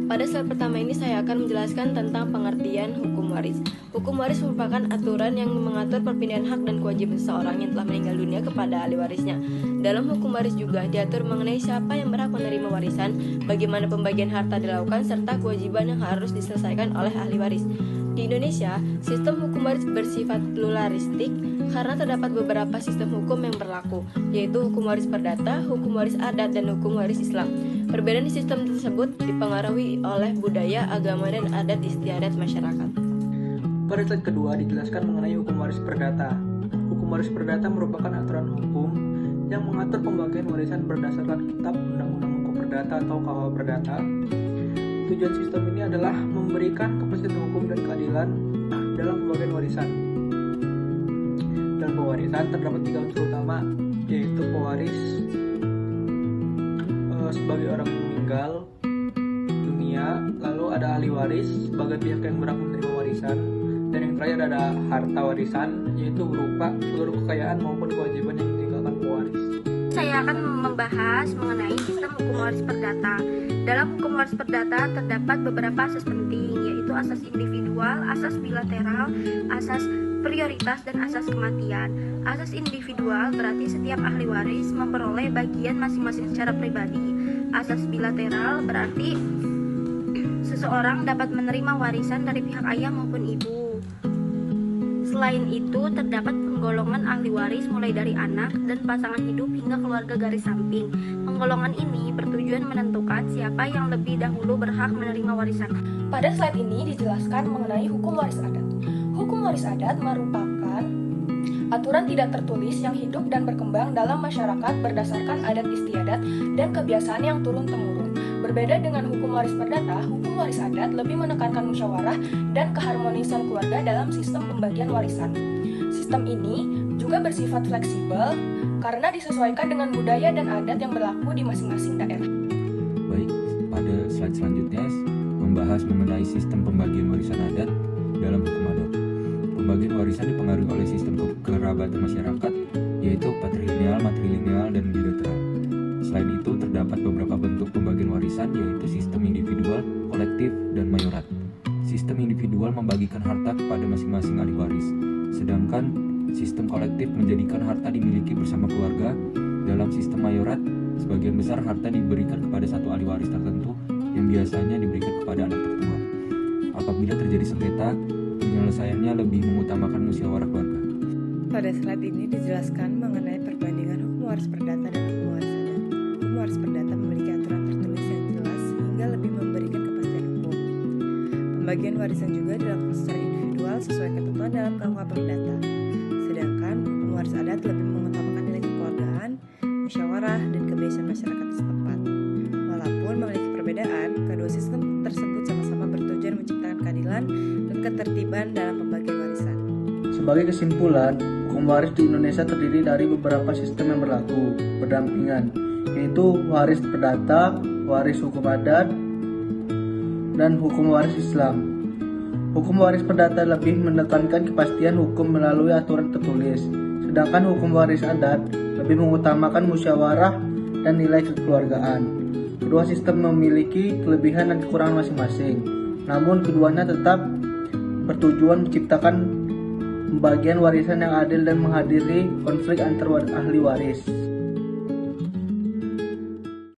Pada slide pertama ini saya akan menjelaskan tentang pengertian hukum waris. Hukum waris merupakan aturan yang mengatur perpindahan hak dan kewajiban seseorang yang telah meninggal dunia kepada ahli warisnya. Dalam hukum waris juga diatur mengenai siapa yang berhak menerima warisan, bagaimana pembagian harta dilakukan, serta kewajiban yang harus diselesaikan oleh ahli waris. Di Indonesia, sistem hukum waris bersifat pluralistik karena terdapat beberapa sistem hukum yang berlaku, yaitu hukum waris perdata, hukum waris adat, dan hukum waris Islam. Perbedaan di sistem tersebut dipengaruhi oleh budaya, agama, dan adat istiadat masyarakat. Pada slide kedua dijelaskan mengenai hukum waris perdata. Hukum waris perdata merupakan aturan hukum yang mengatur pembagian warisan berdasarkan Kitab Undang-Undang Hukum Perdata atau KUH Perdata. Tujuan sistem ini adalah memberikan kepastian hukum dan keadilan dalam pembagian warisan. Dalam pewarisan terdapat 3 unsur utama, yaitu pewaris sebagai orang yang meninggal dunia, lalu ada ahli waris sebagai pihak yang berhak menerima warisan, dan yang terakhir ada harta warisan, yaitu berupa seluruh kekayaan maupun kewajiban yang ditinggalkan pewaris. Saya akan membahas mengenai sistem hukum waris perdata. Dalam hukum waris perdata terdapat beberapa asas penting, yaitu asas individual, asas bilateral, asas prioritas, dan asas kematian. Asas individual berarti setiap ahli waris memperoleh bagian masing-masing secara pribadi. Asas bilateral berarti seseorang dapat menerima warisan dari pihak ayah maupun ibu. Selain itu, terdapat penggolongan ahli waris mulai dari anak dan pasangan hidup hingga keluarga garis samping. Penggolongan ini bertujuan menentukan siapa yang lebih dahulu berhak menerima warisan. Pada slide ini dijelaskan mengenai hukum waris adat. Hukum waris adat merupakan aturan tidak tertulis yang hidup dan berkembang dalam masyarakat berdasarkan adat istiadat dan kebiasaan yang turun-temurun. Berbeda dengan hukum waris perdata, hukum waris adat lebih menekankan musyawarah dan keharmonisan keluarga dalam sistem pembagian warisan. Sistem ini juga bersifat fleksibel karena disesuaikan dengan budaya dan adat yang berlaku di masing-masing daerah. Baik, pada slide selanjutnya membahas mengenai sistem pembagian warisan adat dalam hukum adat. Pembagian warisan dipengaruhi oleh sistem kekerabatan masyarakat, yaitu patrilineal, matrilineal, dan bilateral. Selain itu, terdapat beberapa bentuk pembagian warisan, yaitu sistem individual, kolektif, dan mayorat. Sistem individual membagikan harta kepada masing-masing ahli waris, sedangkan sistem kolektif menjadikan harta dimiliki bersama keluarga. Dalam sistem mayorat, sebagian besar harta diberikan kepada satu ahli waris tertentu yang biasanya diberikan kepada anak tertua. Apabila terjadi sengketa, penyelesaiannya lebih mengutamakan musyawarah keluarga. Pada slide ini dijelaskan mengenai perbandingan hukum waris perdata dan hukum waris adat. Hukum waris perdata memiliki aturan tertulis yang jelas sehingga lebih memberikan kepastian hukum. Pembagian warisan juga dilakukan secara individual sesuai ketentuan dalam KUH Perdata. Sedangkan hukum waris adat lebih mengutamakan nilai kekeluargaan, musyawarah, dan kebiasaan masyarakat setempat. Walaupun memiliki perbedaan, kedua sistem tersebut sama-sama bertujuan menciptakan keadilan dan ketertiban dalam pembagian warisan. Sebagai kesimpulan, hukum waris di Indonesia terdiri dari beberapa sistem yang berlaku berdampingan, yaitu waris perdata, waris hukum adat, dan hukum waris Islam. Hukum waris perdata lebih menekankan kepastian hukum melalui aturan tertulis, sedangkan hukum waris adat lebih mengutamakan musyawarah dan nilai kekeluargaan. Kedua sistem memiliki kelebihan dan kekurangan masing-masing, namun keduanya tetap bertujuan menciptakan pembagian warisan yang adil dan menghadiri konflik antar ahli waris.